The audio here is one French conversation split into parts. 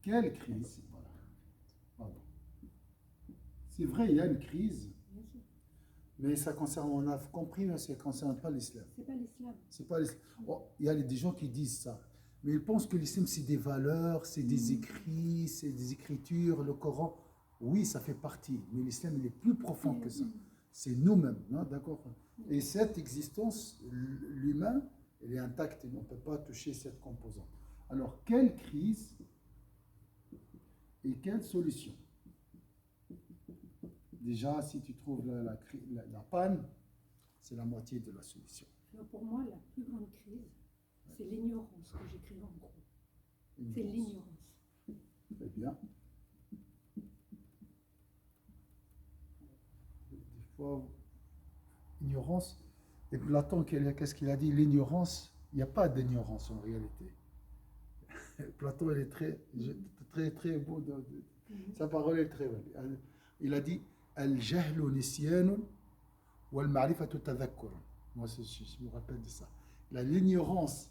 Quelle crise? Voilà. Pardon. C'est vrai, il y a une crise, mais ça concerne, on a compris, mais ça ne concerne pas l'islam. C'est pas l'islam. C'est pas l'islam. Oh, il y a des gens qui disent ça, mais ils pensent que l'islam, c'est des valeurs, c'est des écrits, c'est des écritures, le Coran. Oui, ça fait partie, mais l'islam, il est plus profond que ça. C'est nous-mêmes, hein, d'accord? Et cette existence, l'humain, elle est intacte et on ne peut pas toucher cette composante. Alors, quelle crise et quelle solution? Déjà, si tu trouves la panne, c'est la moitié de la solution. Alors pour moi, la plus grande crise, c'est l'ignorance que j'écris en gros. C'est l'ignorance. Très bien. Des fois, ignorance. Et Platon, qu'est-ce qu'il a dit? L'ignorance, il n'y a pas d'ignorance en réalité. Platon, il est très beau. Sa parole est très belle. Il a dit Al-jahlu nisyanun wal ma'rifatu tadhakkurun. Moi, je me rappelle de ça. L'ignorance,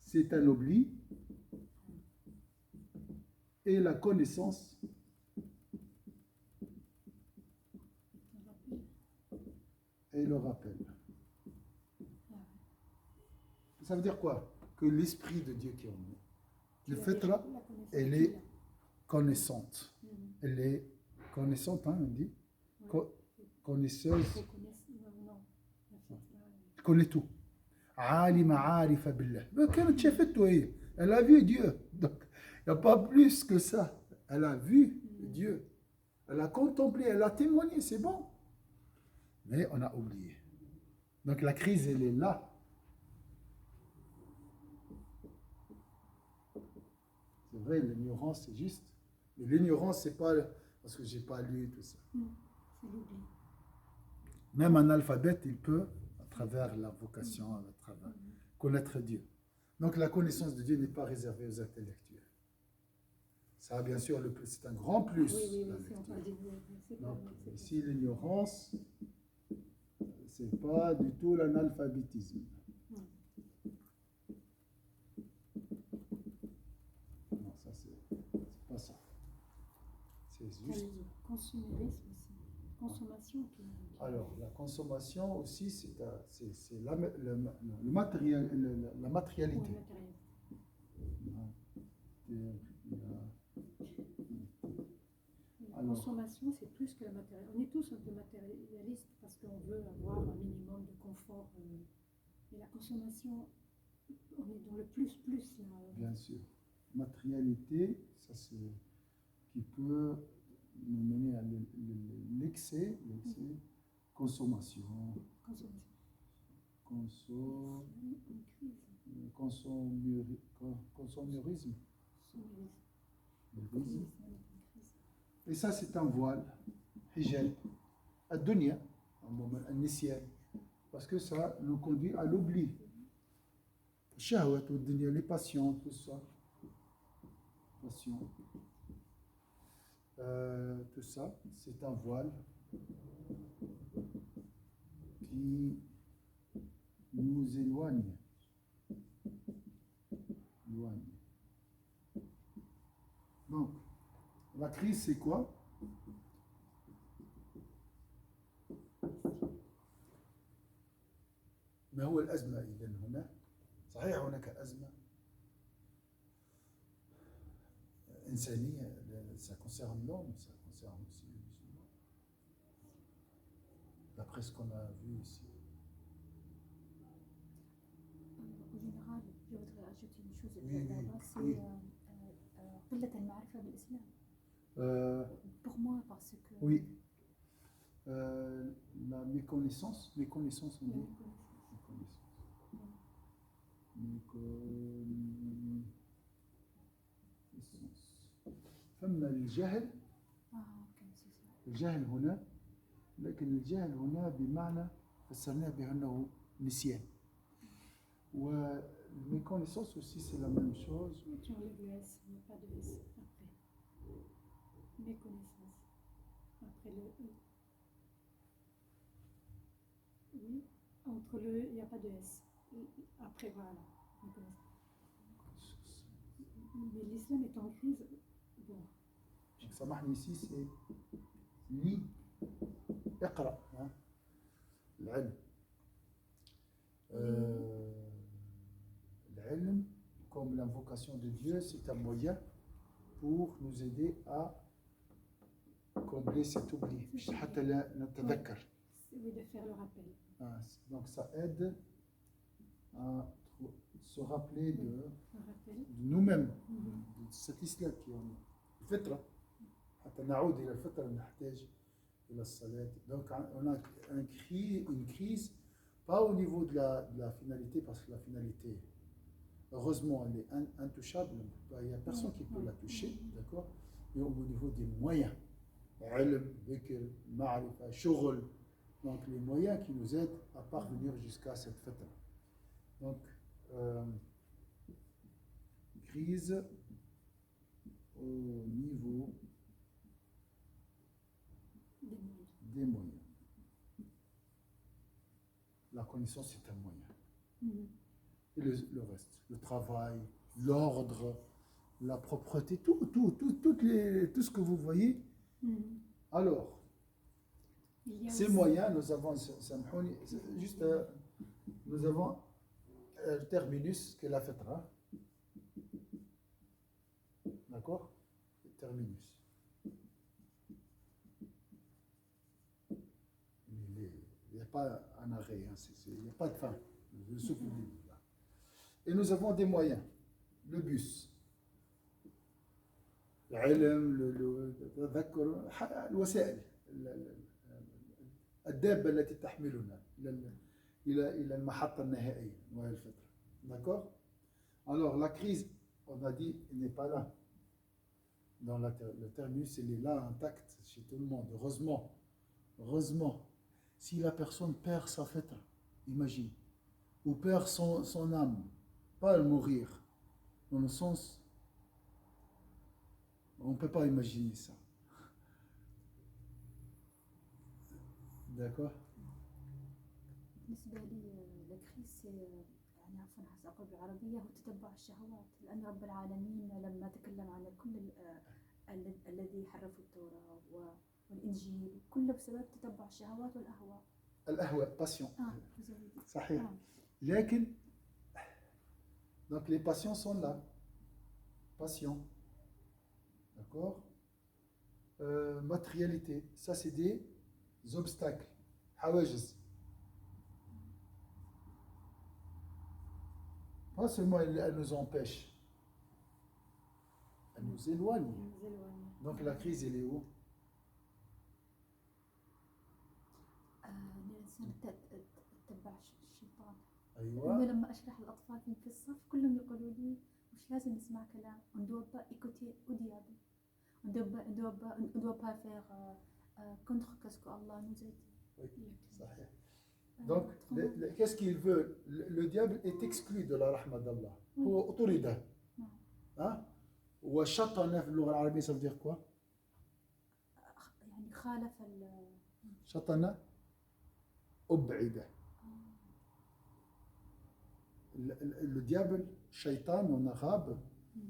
c'est un oubli. Et la connaissance, et le rappel. Ça veut dire quoi? Que l'esprit de Dieu qui est en nous, le fait là, elle est connaissante. Elle est connaissante, hein, on dit. Connaisseuse. Elle connaît tout. Alima arifa billah. Elle a vu Dieu. Donc, il n'y a pas plus que ça. Elle a vu Dieu. Elle a contemplé, elle a témoigné, c'est bon. Mais on a oublié. Donc la crise, elle est là. C'est vrai, l'ignorance, c'est juste. Mais l'ignorance, c'est pas parce que j'ai pas lu tout ça. C'est l'oubli. Même un alphabète, il peut, à travers la vocation, à travers connaître Dieu. Donc la connaissance de Dieu n'est pas réservée aux intellectuels. Ça, bien sûr, c'est un grand plus. Oui, si on parle des donc, ici, l'ignorance, c'est pas du tout l'analphabétisme. Non, ça, c'est pas ça. C'est juste. Le consumérisme aussi. Consommation. Alors, la consommation aussi, c'est le matériel, la matérialité. La consommation, c'est plus que la matérialité. On est tous un peu matérialistes parce qu'on veut avoir un minimum de confort. Mais la consommation, on est dans le plus là. Bien sûr. Matérialité, ça c'est qui peut nous mener à l'excès, consommation. Consommérisme. Et ça, c'est un voile, hijab, ad-dunya, un parce que ça nous conduit à l'oubli. Shahwat, ad-dunya, les passions, tout ça. Passion. Tout ça, c'est un voile qui nous éloigne. Donc, la crise, c'est quoi? ما هو الأزمة إذن هنا؟ صحيح هناك أزمة إنسانية, ça concerne l'homme, ça concerne aussi les musulmans. D'après ce qu'on a vu ici. En général, je voudrais ajouter une chose c'est قلة المعرفة بالإسلام. Pour moi, parce que... Oui. La méconnaissance, on dit. Méconnaissance. فما الجهل. الجهل هنا، لكن الجهل هنا بمعنى فسرناه بأنه نسيان. والméconnaissance aussi, c'est la même chose. Tu enlèves le S, il n'y a pas de S après. Méconnaissance. Après le E. Oui, entre le E, il n'y a pas de S. Après, voilà. Mais l'islam est en crise. Bon, Donc, سامحني ici, c'est li, اقرأ, hein, العلم. L'ilm, comme l'invocation de Dieu, c'est un moyen pour nous aider à combler cet oubli. حتى لا نتذكر. oui, de faire le rappel. Donc ça aide à se rappeler de nous-mêmes, de cet islam qui est الفطرة. حتى نعود إلى الفطرة نحتاج إلى الصلاة. Donc on a une crise, pas au niveau de la finalité, parce que la finalité, heureusement, elle est intouchable. Il n'y a personne qui peut la toucher, d'accord? Mais au niveau des moyens, ilm, dhikr, ma'rifa, shughul, donc les moyens qui nous aident à parvenir jusqu'à cette fête. Donc, crise au niveau des moyens. La connaissance est un moyen. Et le reste, le travail, l'ordre, la propreté, tout ce que vous voyez. Alors, ces moyens, nous avons, juste, nous avons le terminus qui est la fitra. D'accord? Le terminus. Il n'y a pas un arrêt, hein, il n'y a pas de fin. Le souffle libre. Et nous avons des moyens. Le bus. العلم التذكر الوسائل الدابة التي تحملنا إلى المحطة النهائية وهي الفطرة. D'accord? Alors la crise, on a dit, il n'est pas là. Dans le terminus, il est là intact chez tout le monde. Heureusement, si la personne perd sa fitra, imagine, ou perd son âme, pas le mourir, dans le sens, on ne peut pas imaginer ça. D'accord? بالنسبة لي الكريس يعني عفوا سأقول بالعربية هو تتبع الشهوات لأن رب العالمين لما تكلم عن كل الذي حرفوا التوراة والإنجيل كله بسبب تتبع الشهوات والأهواء. الأهواء passion. صحيح. لكن donc les passions sont là. Passion. D'accord? Matérialité. Ça c'est des obstacles. حواجز. Pas seulement elles nous empêchent, elles nous éloignent. Donc la crise, elle est où? الإنسان تتبع الشيطان. أيوة. إنه لما أشرح الأطفال في الصف كلهم يقولوا لي مش لازم نسمع كلام. On doit pas écouter au diable. On doit pas faire contre ce que Allah nous a dit. Oui, صحيح. Donc, qu'est-ce qu'il veut? Le diable est exclu de la rahma d'Allah. هو أطرد. Hein? وشطن في اللغة العربية ça veut dire quoi? يعني خالف شطن أبعد. Le diable, shaitan en arabe,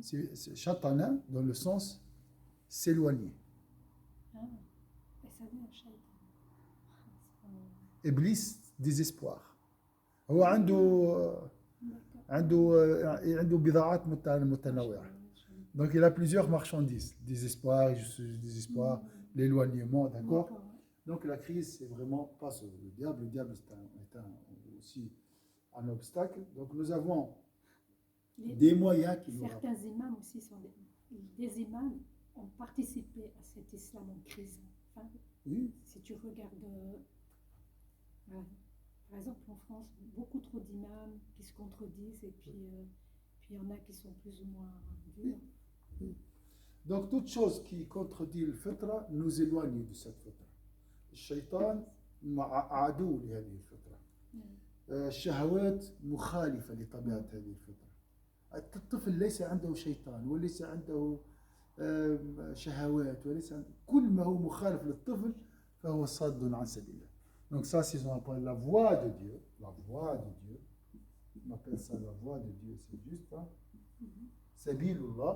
c'est shatana dans le sens s'éloigner. Iblis, désespoir. هو عنده بضاعات متنوعة. Donc il a plusieurs marchandises, désespoir, l'éloignement, d'accord? Donc la crise, c'est vraiment pas le diable est aussi un obstacle. Donc nous avons des moyens qui nous rappellent. Certains imams aussi sont des imams ont participé à cet islam en crise. Enfin, oui. Si tu regardes, par exemple en France, beaucoup trop d'imams qui se contredisent et puis il y en a qui sont plus ou moins durs. Oui. Donc toute chose qui contredit le fitra nous éloigne de cette fitra. الشيطان عدو لهذه الفطرة. الشهوات مخالفة لطبيعة هذه الفطرة. الطفل ليس عنده شيطان وليس عنده شهوات وليس عنده كل ما هو مخالف للطفل فهو صاد عن سبيل الله. Donc ça c'est ce qu'on appelle la voie de Dieu. La voie de Dieu. On appelle ça la voie de Dieu. C'est juste Sabilullah,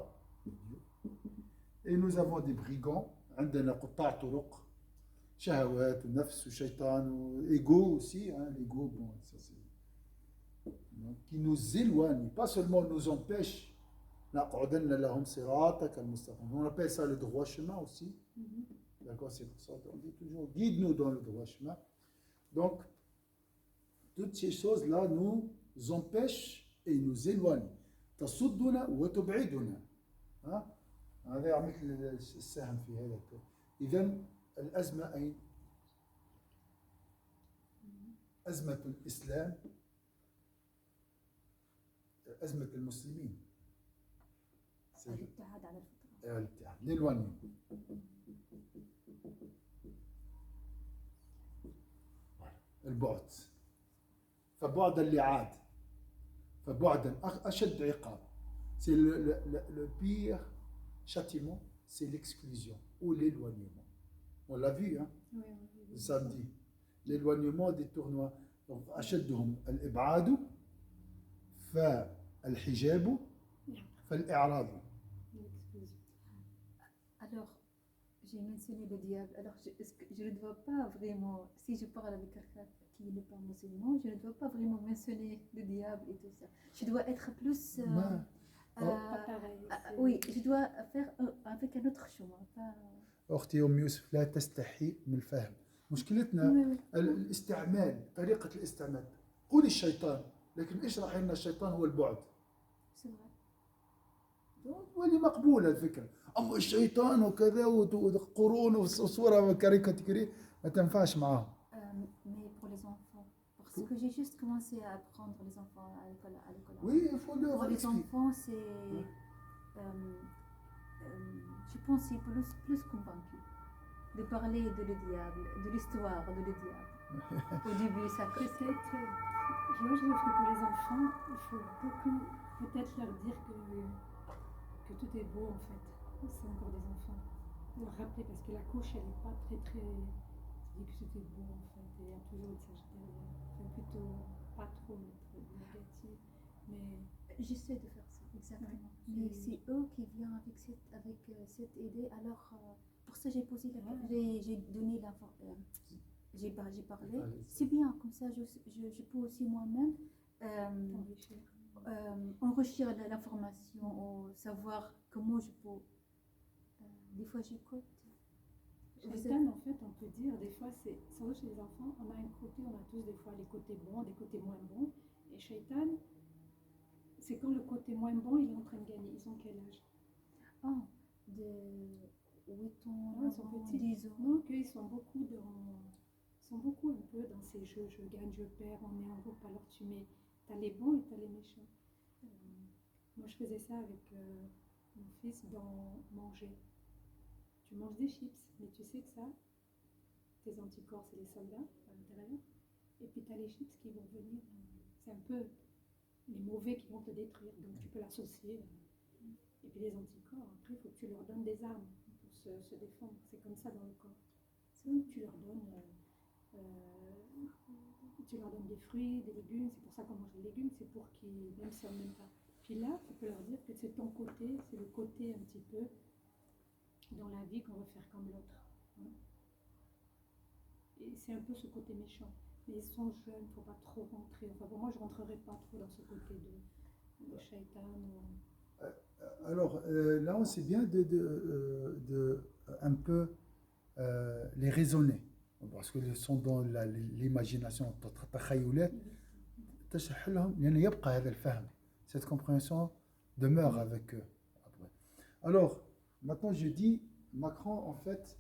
et nous avons des brigands, عندنا قطاع طرق, شهوات ونفس وشيطان وego aussi, hein, l'ego, bon, ça c'est, donc, qui nous éloignent, pas seulement nous empêchent, نقعدن لهم صراطك المستقيم. On appelle ça le droit chemin aussi. D'accord, c'est pour ça qu'on dit toujours guide-nous dans le droit chemin. Donc, toutes ces choses-là nous empêchent et nous éloignent. تصدنا وتبعدنا. هذا يعمل السهم في هذا. إذا الأزمة أين؟ أزمة الإسلام، أزمة المسلمين. الابتعاد عن الفطرة. الابتعاد، l'éloignement. البعد. فبعد اللعاد. فبعدا أشد عقاب. C'est le pire châtiment, c'est l'exclusion ou l'éloignement. On l'a vu, hein, oui. samedi. L'éloignement des tournois. Donc, أشدهم الإبعاد فالحجاب فالإعراض. Alors, j'ai mentionné le diable. Alors, est-ce que je ne dois pas vraiment, si je parle avec quelqu'un qui n'est pas musulman, je ne dois pas vraiment mentionner le diable et tout ça. Je dois être plus... pas pareil. Oui, je dois faire avec un autre chemin. Pas... أختي أم يوسف لا تستحي من الفهم. مشكلتنا الاستعمال، طريقة الاستعمال. قولي الشيطان، لكن اشرحي لنا الشيطان هو البعد. واللي مقبولة الفكرة. أما الشيطان وكذا وقرون وصورة كاريكاتيرية ما تنفعش معاهم. Mais pour les enfants, parce que j'ai juste commencé à apprendre les enfants à l'école. Oui, il faut leur pour les enfants, c'est, je pense, c'est plus convaincu de parler de le diable, de l'histoire de le diable. Au début, ça. Peut-être. Moi, je trouve que pour les enfants, il faut beaucoup peut-être leur dire que tout est beau en fait. C'est encore des enfants. Leur rappeler parce que la couche, elle n'est pas très. Je dis que c'était beau en fait. Et il y a toujours une sagesse derrière. Enfin, plutôt pas trop négatif. Mais j'essaie de faire ça, exactement. Mais c'est eux qui viennent avec cette idée. Alors, pour ça, j'ai posé j'ai donné j'ai parlé. C'est bien, comme ça, je peux aussi moi-même enrichir l'information ou savoir comment je peux. Des fois, j'écoute. Shaitan, en fait, on peut dire, des fois, c'est surtout chez les enfants, on a un côté, on a tous des fois les côtés bons, des côtés moins bons. Et Shaitan, c'est quand le côté moins bon, il est en train de gagner. Ils ont quel âge? De 8 ans, ils sont petits. 10 ans. Non, qu'ils sont beaucoup un peu dans ces jeux, je gagne, je perds, on est en groupe, alors t'as les bons et t'as les méchants. Moi, je faisais ça avec mon fils dans manger. Tu manges des chips, mais tu sais que ça, tes anticorps, c'est les soldats à l'intérieur. Et puis tu as les chips qui vont venir, c'est un peu les mauvais qui vont te détruire. Donc tu peux l'associer. Et puis les anticorps, après, il faut que tu leur donnes des armes pour se défendre. C'est comme ça dans le corps. Donc tu leur donnes des fruits, des légumes. C'est pour ça qu'on mange des légumes, c'est pour qu'ils même si on n'aime pas. Puis là, tu peux leur dire que c'est ton côté, c'est le côté un petit peu dans la vie qu'on veut faire comme l'autre. Hein. Et c'est un peu ce côté méchant. Mais ils sont jeunes, il ne faut pas trop rentrer. Enfin, pour moi, je ne rentrerai pas trop dans ce côté de shaitan. Alors, là, c'est bien de un peu les raisonner. Parce qu'ils sont dans l'imagination. Cette compréhension demeure avec eux. Alors, maintenant, je dis, Macron, en fait,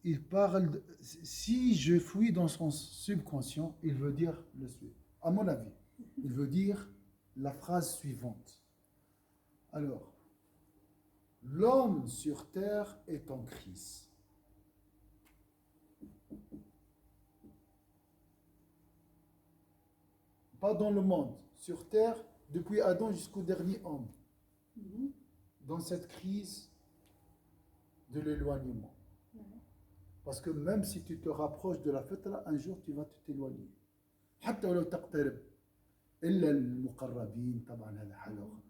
il parle, si je fouille dans son subconscient, il veut dire le suivant. À mon avis, il veut dire la phrase suivante. Alors, l'homme sur terre est en crise. Pas dans le monde, sur terre, depuis Adam jusqu'au dernier homme. Dans cette crise de l'éloignement. Parce que même si tu te rapproches de la fitra, un jour tu vas t'éloigner. حتى ولو تقترب إلا المقربين طبعا هذا حالة أخرى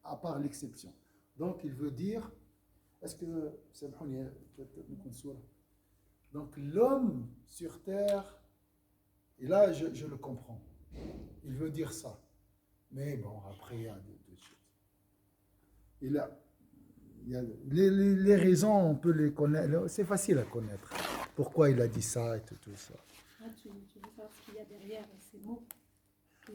à part l'exception. Donc il veut dire, est-ce que سامحوني نكون صورة. Donc l'homme sur terre, et là je le comprends, il veut dire ça. Mais bon, après il y a d'autres choses. Il y a les raisons, on peut les connaître, c'est facile à connaître. Pourquoi il a dit ça et tout ça. Là, tu veux savoir ce qu'il y a derrière ces mots.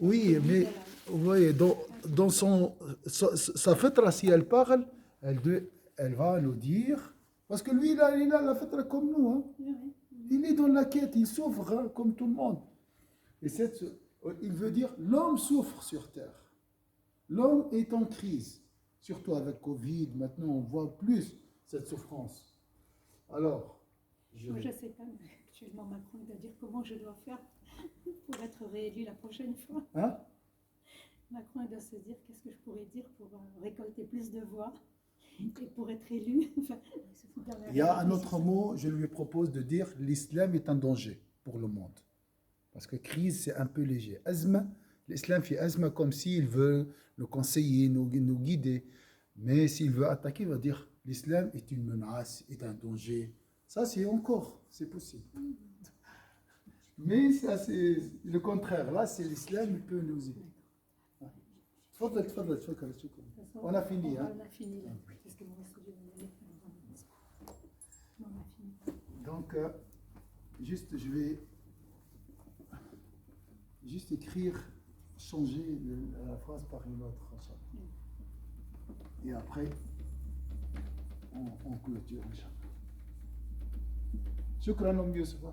Oui, mais oui, dans sa fitra, si elle parle, elle va nous dire, parce que lui, il a la fitra comme nous. Hein. Il est dans la quête, il souffre hein, comme tout le monde. Et il veut dire, l'homme souffre sur terre. L'homme est en crise, surtout avec Covid. Maintenant, on voit plus cette souffrance. Alors, moi, je ne sais pas, mais actuellement, Macron va dire comment je dois faire pour être réélu la prochaine fois. Hein? Macron doit se dire qu'est-ce que je pourrais dire pour récolter plus de voix et pour être élu. Il y a un autre mot, je lui propose de dire l'islam est un danger pour le monde. Parce que crise, c'est un peu léger. Azma, l'islam fait azma comme s'il veut nous conseiller, nous guider. Mais s'il veut attaquer, il va dire l'islam est une menace, est un danger. Ça, c'est possible. Mais ça, c'est le contraire. Là, c'est l'islam, il peut nous aider. تفضل شكرا. On a fini. Hein? On a fini là. Parce que moi, on a fini. Donc, juste, je vais juste écrire, changer la phrase par une autre. Et après, on clôture. شكرا أم يوسف.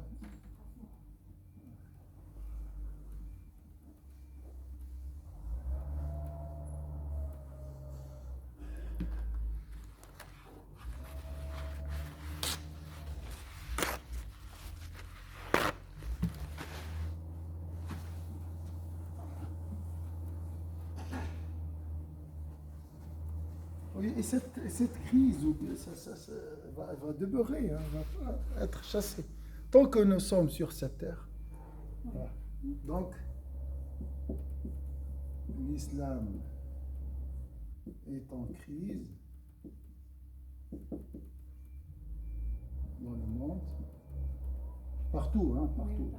Oui, et cette crise ça va demeurer, hein, va pas être chassée. Tant que nous sommes sur cette terre. Voilà. Donc, l'islam est en crise dans le monde. Partout, hein, partout.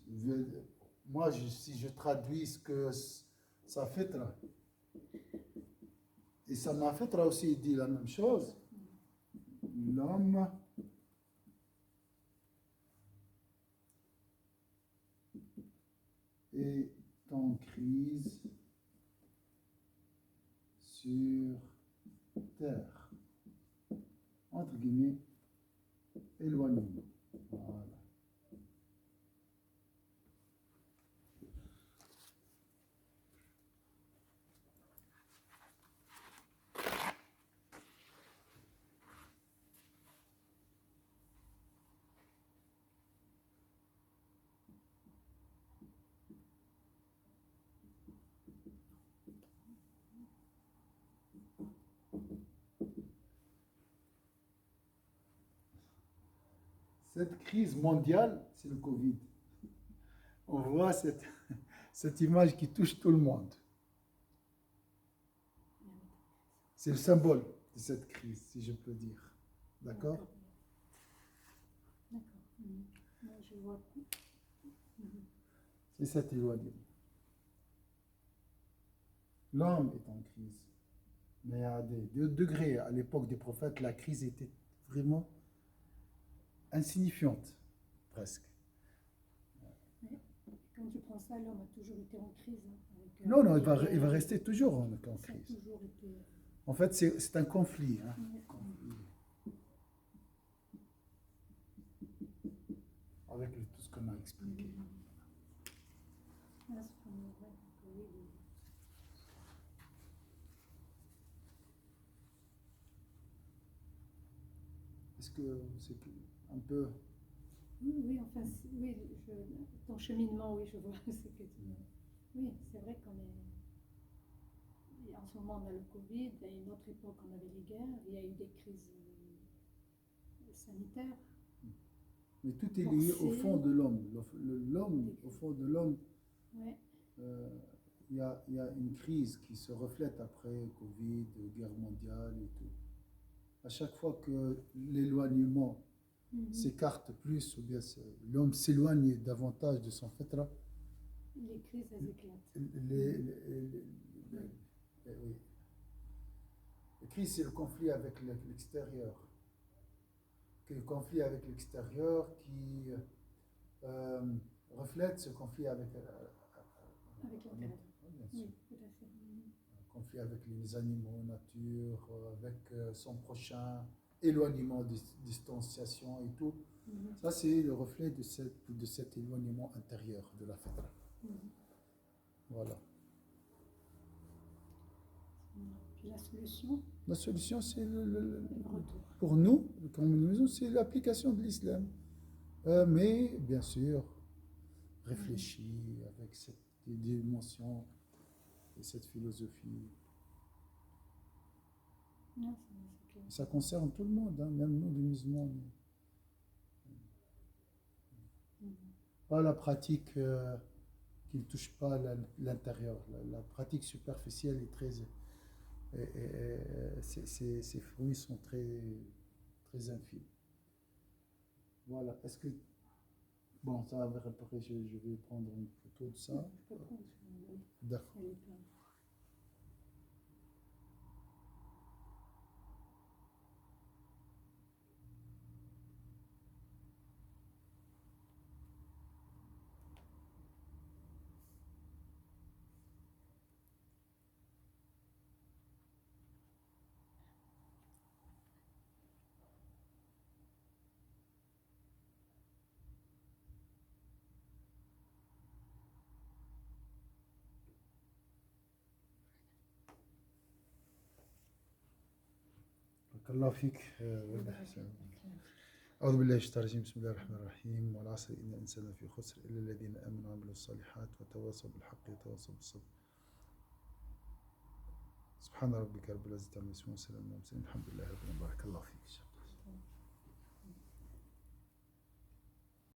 Oui, Moi, si je traduis ce que ça fait, et ça m'a fait aussi dit la même chose, l'homme est en crise sur terre, entre guillemets, éloignement. Voilà. Cette crise mondiale, c'est le Covid. On voit cette image qui touche tout le monde. C'est le symbole de cette crise, si je peux dire. D'accord? D'accord. Moi, je vois. C'est cet éloignement. L'homme est en crise. Mais à des degrés, à l'époque des prophètes, la crise était vraiment insignifiante, presque. Quand tu prends ça, l'homme a toujours été en crise. Hein, avec, Non, il va rester toujours en crise. Ça a toujours été... En fait, c'est un conflit. Hein. Avec tout ce qu'on a expliqué. Est-ce que c'est un peu... Oui, enfin, oui, ton cheminement, oui, je vois ce que tu dis. Oui, c'est vrai qu'on est... Et en ce moment, on a le Covid. À une autre époque, on avait les guerres. Il y a eu des crises sanitaires. Mais tout est Donc, lié au c'est- fond de l'homme. L'homme, au fond de l'homme, Ouais. il y a une crise qui se reflète après Covid, guerre mondiale et tout. À chaque fois que l'éloignement Mhm. s'écarte plus, ou bien l'homme s'éloigne davantage de son fitra, Les crises, elles éclatent. oui. La crise, c'est le conflit avec l'extérieur. Le conflit avec l'extérieur qui reflète ce conflit avec l'intérieur. bien sûr. Oui, tout à fait. Mhm. Conflit avec les animaux, nature, avec son prochain, éloignement, distanciation et tout. Mhm. Ça, c'est le reflet de cet éloignement intérieur de la fitra. Mhm. Voilà. Puis la solution, La solution, c'est le retour. pour nous, comme nous disons, c'est l'application de l'islam. Mais, bien sûr, réfléchir avec cette dimension et cette philosophie. Non, c'est clair. Ça concerne tout le monde, hein, même nous, les musulmans. Mhm. Pas la pratique qui ne touche pas l'intérieur. La pratique superficielle est très... ses fruits sont très, très infimes. Voilà. Est-ce que... Bon, ça, après, je vais prendre une photo de ça. Je peux prendre, oui. D'accord. Elle est pleine. بارك الله فيك والإحسان. أعوذ بالله من الشيطان الرجيم. بسم الله الرحمن الرحيم. والعصر إن الإنسان في خسر إلا الذين آمنوا وعملوا الصالحات وتواصوا بالحق وتواصوا بالصبر. سبحان ربك رب العزة عما يصفون وسلام على المرسلين الحمد لله رب العالمين. بارك الله فيك.